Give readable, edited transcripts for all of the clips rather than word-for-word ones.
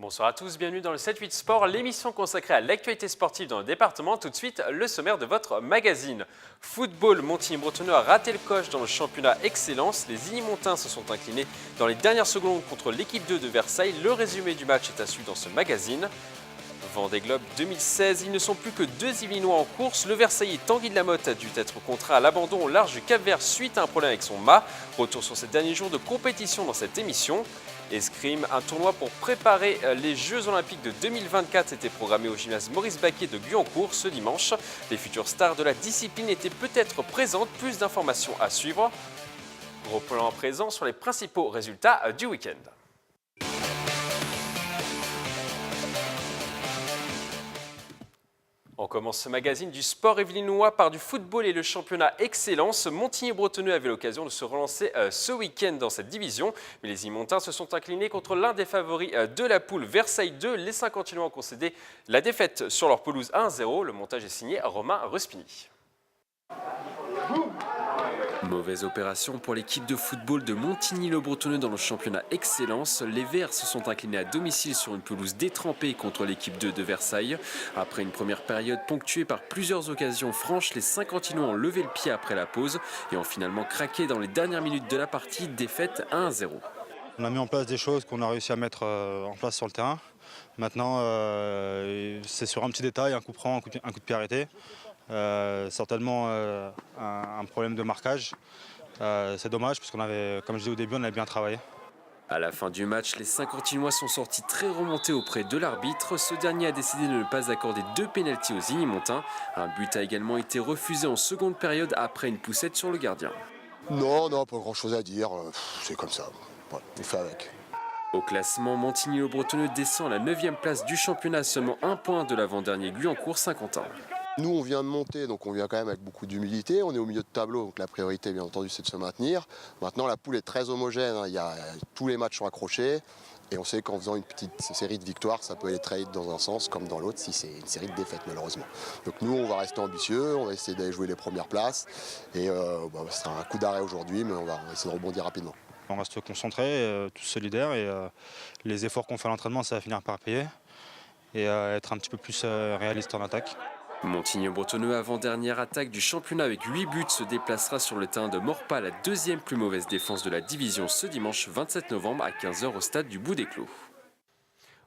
Bonsoir à tous, bienvenue dans le 7-8 Sport, l'émission consacrée à l'actualité sportive dans le département. Tout de suite, le sommaire de votre magazine. Football, Montigny-Bretonneux a raté le coche dans le championnat Excellence. Les Igny-Montins se sont inclinés dans les dernières secondes contre l'équipe 2 de Versailles. Le résumé du match est à suivre dans ce magazine. Vendée Globe 2016, ils ne sont plus que 2 Yvelinois en course. Le Versaillais Tanguy de la Motte a dû être contraint à l'abandon au large du Cap-Vert suite à un problème avec son mât. Retour sur ces derniers jours de compétition dans cette émission. Escrime, un tournoi pour préparer les Jeux Olympiques de 2024 était programmé au gymnase Maurice Baquet de Guyancourt ce dimanche. Les futures stars de la discipline étaient peut-être présentes, plus d'informations à suivre. Gros plan à présent sur les principaux résultats du week-end. On commence ce magazine du sport yvelinois par du football et le championnat Excellence. Montigny-Bretonneux avait l'occasion de se relancer ce week-end dans cette division. Mais les Igny-Montins se sont inclinés contre l'un des favoris de la poule, Versailles 2. Les Saint-Quentinois ont concédé la défaite sur leur pelouse 1-0. Le montage est signé Romain Ruspini. Mauvaise opération pour l'équipe de football de Montigny-le-Bretonneux dans le championnat Excellence. Les Verts se sont inclinés à domicile sur une pelouse détrempée contre l'équipe 2 de Versailles. Après une première période ponctuée par plusieurs occasions franches, les Saint-Quentinois ont levé le pied après la pause et ont finalement craqué dans les dernières minutes de la partie, défaite 1-0. On a mis en place des choses qu'on a réussi à mettre en place sur le terrain. Maintenant, c'est sur un petit détail, un coup franc, un coup de pied arrêté. Certainement un problème de marquage. C'est dommage parce qu'on avait, comme je disais au début, on avait bien travaillé. À la fin du match, les Saint-Quentinois sont sortis très remontés auprès de l'arbitre. Ce dernier a décidé de ne pas accorder 2 pénaltys aux Igny-Montins. Un but a également été refusé en seconde période après une poussette sur le gardien. Non, pas grand chose à dire, c'est comme ça, voilà, on fait avec. Au classement, Montigny-le-Bretonneux descend à la 9e place du championnat, seulement 1 point de l'avant-dernier Guyancourt-Saint-Quentin. Nous, on vient de monter, donc on vient quand même avec beaucoup d'humilité. On est au milieu de tableau, donc la priorité, bien entendu, c'est de se maintenir. Maintenant, la poule est très homogène. Tous les matchs sont accrochés. Et on sait qu'en faisant une petite série de victoires, ça peut aller très vite dans un sens comme dans l'autre si c'est une série de défaites, malheureusement. Donc nous, on va rester ambitieux, on va essayer d'aller jouer les premières places. Et ce sera un coup d'arrêt aujourd'hui, mais on va essayer de rebondir rapidement. On reste concentrés, tous solidaires. Et les efforts qu'on fait à l'entraînement, ça va finir par payer. Et être un petit peu plus réaliste en attaque. Montigny-Bretonneux, avant-dernière attaque du championnat avec 8 buts, se déplacera sur le terrain de Maurepas, la 2e plus mauvaise défense de la division ce dimanche 27 novembre à 15h au stade du Bout des Clos.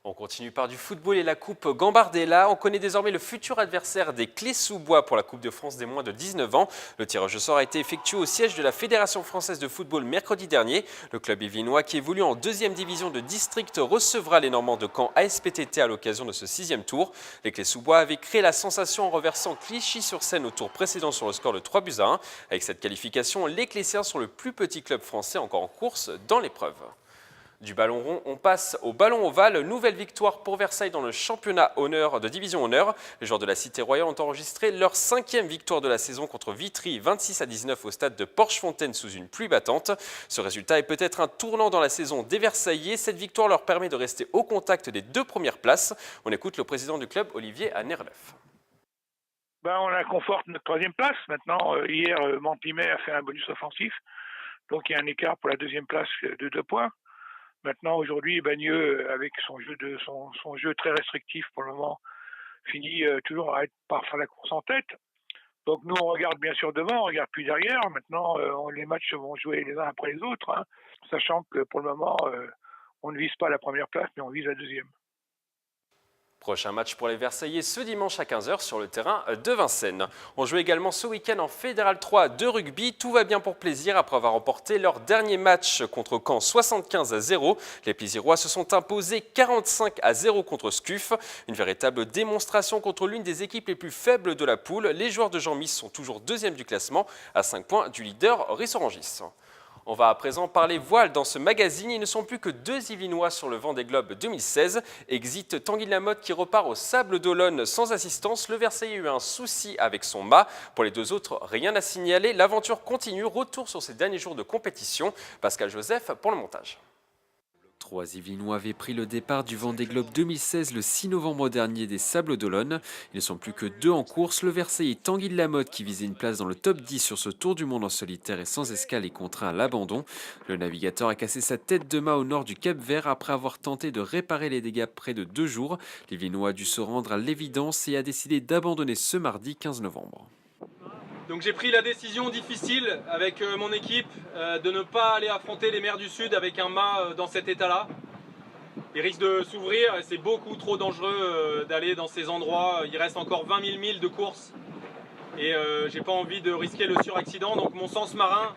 On continue par du football et la Coupe Gambardella. On connaît désormais le futur adversaire des Clés-sous-Bois pour la Coupe de France des moins de 19 ans. Le tirage au sort a été effectué au siège de la Fédération française de football mercredi dernier. Le club yvelinois, qui évolue en 2e division de district, recevra les Normands de Caen ASPTT à l'occasion de ce 6e tour. Les Clés-sous-Bois avaient créé la sensation en reversant Clichy-sur-Seine au tour précédent sur le score de 3-1. Avec cette qualification, les Cléssiens sont le plus petit club français encore en course dans l'épreuve. Du ballon rond, on passe au ballon ovale. Nouvelle victoire pour Versailles dans le championnat honneur de division honneur. Les joueurs de la Cité Royale ont enregistré leur 5e victoire de la saison contre Vitry, 26-19 au stade de Porchefontaine sous une pluie battante. Ce résultat est peut-être un tournant dans la saison des Versaillais. Cette victoire leur permet de rester au contact des 2 premières places. On écoute le président du club, Olivier Anerleuf. On conforte notre 3e place. Maintenant, hier, Montpimet a fait un bonus offensif. Donc il y a un écart pour la 2e place de 2 points. Maintenant, aujourd'hui, Bagneux, avec son jeu très restrictif pour le moment, finit toujours par faire la course en tête. Donc nous, on regarde bien sûr devant, on regarde plus derrière. Maintenant, les matchs vont jouer les uns après les autres, hein, sachant que pour le moment, on ne vise pas la première place, mais on vise la 2e. Prochain match pour les Versaillais ce dimanche à 15h sur le terrain de Vincennes. On joue également ce week-end en Fédéral 3 de rugby. Tout va bien pour Plaisir après avoir remporté leur dernier match contre Caen 75-0. Les Plaisirois se sont imposés 45-0 contre Scuf. Une véritable démonstration contre l'une des équipes les plus faibles de la poule. Les joueurs de Jean-Mis sont toujours 2e du classement à 5 points du leader Rissorangis. On va à présent parler voile dans ce magazine. Ils ne sont plus que 2 Yvelinois sur le Vendée Globe 2016. Exit Tanguy de la Motte qui repart au Sable d'Olonne sans assistance. Le Versaillais a eu un souci avec son mât. Pour les 2 autres, rien à signaler. L'aventure continue. Retour sur ces derniers jours de compétition. Pascal Joseph pour le montage. Trois Yvelinois avaient pris le départ du Vendée Globe 2016 le 6 novembre dernier des Sables d'Olonne. Ils ne sont plus que deux en course. Le Versaillais Tanguy de Lamotte, qui visait une place dans le top 10 sur ce Tour du Monde en solitaire et sans escale, est contraint à l'abandon. Le navigateur a cassé sa tête de mât au nord du Cap Vert après avoir tenté de réparer les dégâts près de 2 jours. L'Yvelinois a dû se rendre à l'évidence et a décidé d'abandonner ce mardi 15 novembre. Donc j'ai pris la décision difficile avec mon équipe de ne pas aller affronter les mers du Sud avec un mât dans cet état-là. Il risque de s'ouvrir et c'est beaucoup trop dangereux d'aller dans ces endroits. Il reste encore 20 000 milles de course et j'ai pas envie de risquer le suraccident. Donc mon sens marin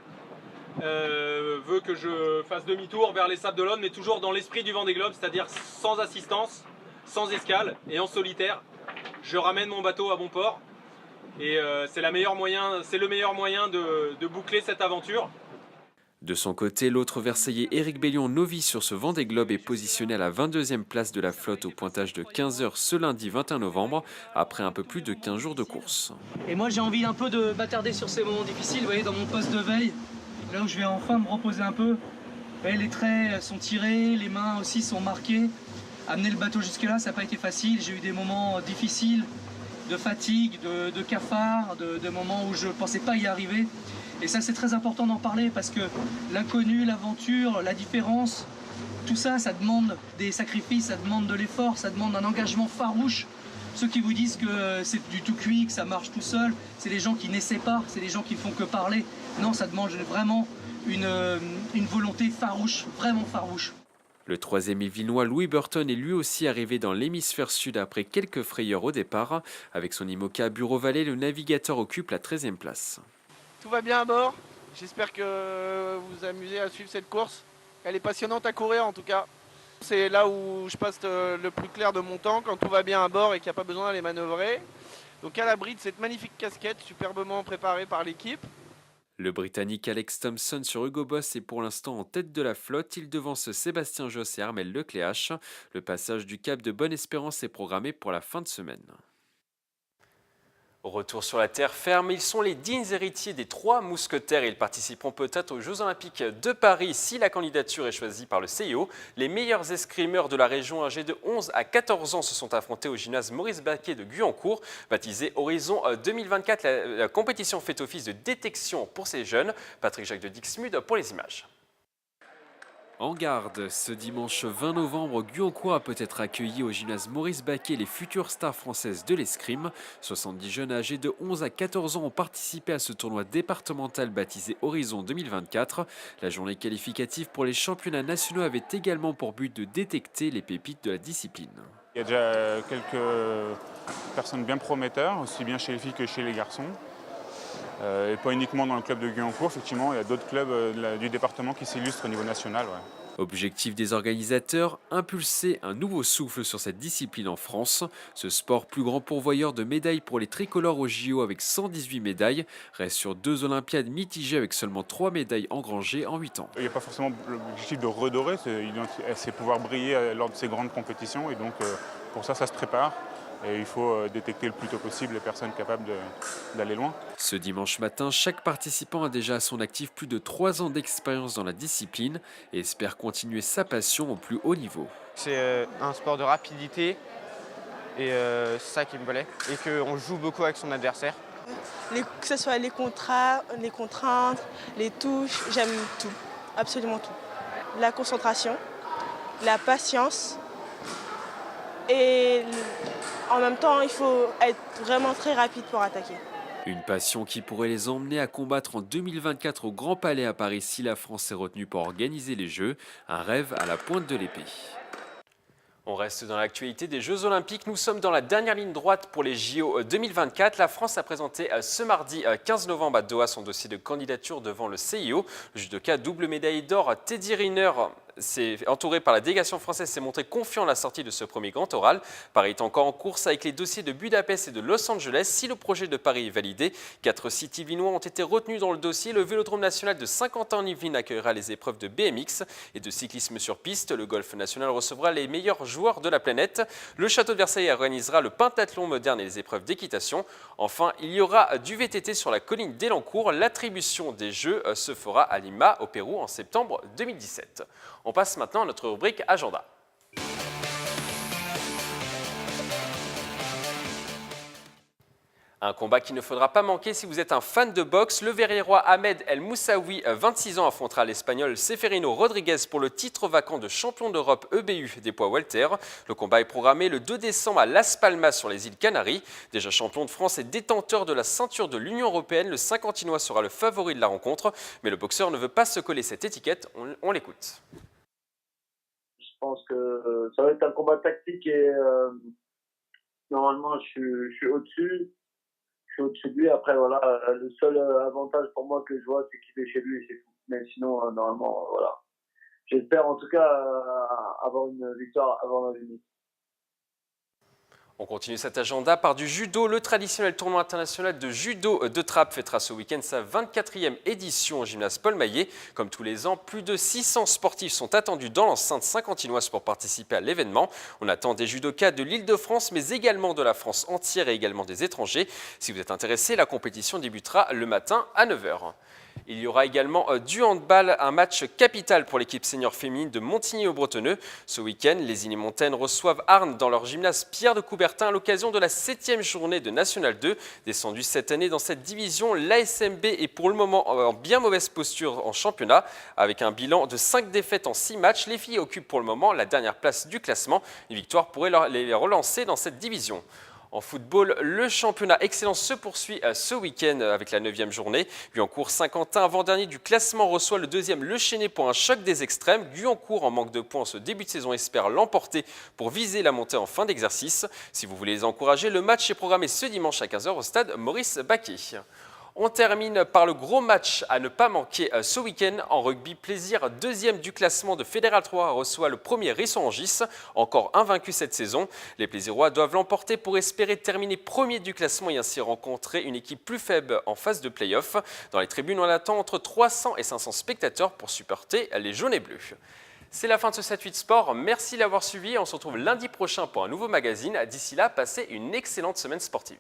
veut que je fasse demi-tour vers les Sables d'Olonne, mais toujours dans l'esprit du Vendée Globe, c'est-à-dire sans assistance, sans escale et en solitaire. Je ramène mon bateau à bon port. Et c'est le meilleur moyen de boucler cette aventure. De son côté, l'autre Versaillais Éric Bellion, novice sur ce Vendée Globe, est positionné à la 22e place de la flotte au pointage de 15 h ce lundi 21 novembre, après un peu plus de 15 jours de course. Et moi j'ai envie un peu de m'attarder sur ces moments difficiles, vous voyez, dans mon poste de veille, là où je vais enfin me reposer un peu. Vous voyez, les traits sont tirés, les mains aussi sont marquées. Amener le bateau jusque là, ça n'a pas été facile, j'ai eu des moments difficiles, de fatigue, de cafard, de moments où je ne pensais pas y arriver. Et ça, c'est très important d'en parler parce que l'inconnu, l'aventure, la différence, tout ça, ça demande des sacrifices, ça demande de l'effort, ça demande un engagement farouche. Ceux qui vous disent que c'est du tout cuit, que ça marche tout seul, c'est les gens qui n'essaient pas, c'est les gens qui ne font que parler. Non, ça demande vraiment une volonté farouche, vraiment farouche. Le troisième Yvelinois, Louis Burton, est lui aussi arrivé dans l'hémisphère sud après quelques frayeurs au départ. Avec son IMOCA Bureau Vallée, le navigateur occupe la 13e place. Tout va bien à bord. J'espère que vous vous amusez à suivre cette course. Elle est passionnante à courir en tout cas. C'est là où je passe le plus clair de mon temps quand tout va bien à bord et qu'il n'y a pas besoin d'aller manœuvrer. Donc à l'abri de cette magnifique casquette superbement préparée par l'équipe. Le Britannique Alex Thompson sur Hugo Boss est pour l'instant en tête de la flotte. Il devance Sébastien Josse et Armel Lecléache. Le passage du cap de Bonne-Espérance est programmé pour la fin de semaine. Retour sur la terre ferme, ils sont les dignes héritiers des 3 mousquetaires et ils participeront peut-être aux Jeux Olympiques de Paris si la candidature est choisie par le CIO. Les meilleurs escrimeurs de la région âgés de 11 à 14 ans se sont affrontés au gymnase Maurice Baquet de Guyancourt. Baptisé Horizon 2024, la compétition fait office de détection pour ces jeunes. Patrick Jacques de Dixmude pour les images. En garde, ce dimanche 20 novembre, Guyancourt a peut-être accueilli au gymnase Maurice Baquet les futures stars françaises de l'escrime. 70 jeunes âgés de 11 à 14 ans ont participé à ce tournoi départemental baptisé Horizon 2024. La journée qualificative pour les championnats nationaux avait également pour but de détecter les pépites de la discipline. Il y a déjà quelques personnes bien prometteurs, aussi bien chez les filles que chez les garçons. Et pas uniquement dans le club de Guyancourt, effectivement, il y a d'autres clubs du département qui s'illustrent au niveau national. Ouais. Objectif des organisateurs, impulser un nouveau souffle sur cette discipline en France. Ce sport plus grand pourvoyeur de médailles pour les tricolores au JO avec 118 médailles reste sur 2 Olympiades mitigées avec seulement 3 médailles engrangées en 8 ans. Il n'y a pas forcément l'objectif de redorer, c'est pouvoir briller lors de ces grandes compétitions et donc pour ça, ça se prépare. Et il faut détecter le plus tôt possible les personnes capables d'aller loin. Ce dimanche matin, chaque participant a déjà à son actif plus de 3 ans d'expérience dans la discipline et espère continuer sa passion au plus haut niveau. C'est un sport de rapidité et c'est ça qui me plaît. Et qu'on joue beaucoup avec son adversaire. Que ce soit les contraintes, les touches, j'aime tout, absolument tout. La concentration, la patience et en même temps, il faut être vraiment très rapide pour attaquer. Une passion qui pourrait les emmener à combattre en 2024 au Grand Palais à Paris si la France est retenue pour organiser les Jeux. Un rêve à la pointe de l'épée. On reste dans l'actualité des Jeux Olympiques. Nous sommes dans la dernière ligne droite pour les JO 2024. La France a présenté ce mardi 15 novembre à Doha son dossier de candidature devant le CIO. Le judoka double médaille d'or Teddy Riner entouré par la délégation française, s'est montré confiant à la sortie de ce premier grand oral. Paris est encore en course avec les dossiers de Budapest et de Los Angeles. Si le projet de Paris est validé, 4 sites yvelinois ont été retenus dans le dossier. Le Vélodrome national de Saint-Quentin-en-Yvelines accueillera les épreuves de BMX et de cyclisme sur piste. Le golf national recevra les meilleurs joueurs de la planète. Le château de Versailles organisera le pentathlon moderne et les épreuves d'équitation. Enfin, il y aura du VTT sur la colline d'Elancourt. L'attribution des Jeux se fera à Lima, au Pérou, en septembre 2017. On passe maintenant à notre rubrique Agenda. Un combat qu'il ne faudra pas manquer si vous êtes un fan de boxe. Le Verriérois Ahmed El Moussaoui, 26 ans, affrontera l'Espagnol Seferino Rodriguez pour le titre vacant de champion d'Europe EBU des poids welter. Le combat est programmé le 2 décembre à Las Palmas sur les îles Canaries. Déjà champion de France et détenteur de la ceinture de l'Union européenne, le Saint-Quentinois sera le favori de la rencontre. Mais le boxeur ne veut pas se coller cette étiquette. On l'écoute. Je pense que ça va être un combat tactique et normalement je suis au-dessus. Je suis au-dessus de lui. Après, voilà, le seul avantage pour moi que je vois, c'est qu'il est chez lui et c'est tout. Mais sinon, normalement, voilà. J'espère en tout cas avoir une victoire avant la limite. On continue cet agenda par du judo. Le traditionnel tournoi international de judo de Trappes fêtera ce week-end sa 24e édition au gymnase Paul Maillet. Comme tous les ans, plus de 600 sportifs sont attendus dans l'enceinte saint-quentinoise pour participer à l'événement. On attend des judokas de l'Île-de-France, mais également de la France entière et également des étrangers. Si vous êtes intéressé, la compétition débutera le matin à 9 h. Il y aura également du handball, un match capital pour l'équipe senior féminine de Montigny-au-Bretonneux. Ce week-end, les Ily-Montaines reçoivent Arnes dans leur gymnase Pierre de Coubertin à l'occasion de la 7e journée de National 2. Descendue cette année dans cette division, l'ASMB est pour le moment en bien mauvaise posture en championnat. Avec un bilan de 5 défaites en 6 matchs, les filles occupent pour le moment la dernière place du classement. Une victoire pourrait les relancer dans cette division. En football, le championnat Excellence se poursuit ce week-end avec la 9e journée. Guyancourt Saint-Quentin, avant-dernier du classement, reçoit le 2e Le Chesnay pour un choc des extrêmes. Guyancourt, en manque de points en ce début de saison, espère l'emporter pour viser la montée en fin d'exercice. Si vous voulez les encourager, le match est programmé ce dimanche à 15 h au stade Maurice Baquet. On termine par le gros match à ne pas manquer ce week-end. En rugby, Plaisir, 2e du classement de Fédéral 3, reçoit le premier Risson-Angis, encore invaincu cette saison. Les Plaisirois doivent l'emporter pour espérer terminer premier du classement et ainsi rencontrer une équipe plus faible en phase de play-off. Dans les tribunes, on attend entre 300 et 500 spectateurs pour supporter les jaunes et bleus. C'est la fin de ce 7-8 Sport. Merci de l'avoir suivi. On se retrouve lundi prochain pour un nouveau magazine. D'ici là, passez une excellente semaine sportive.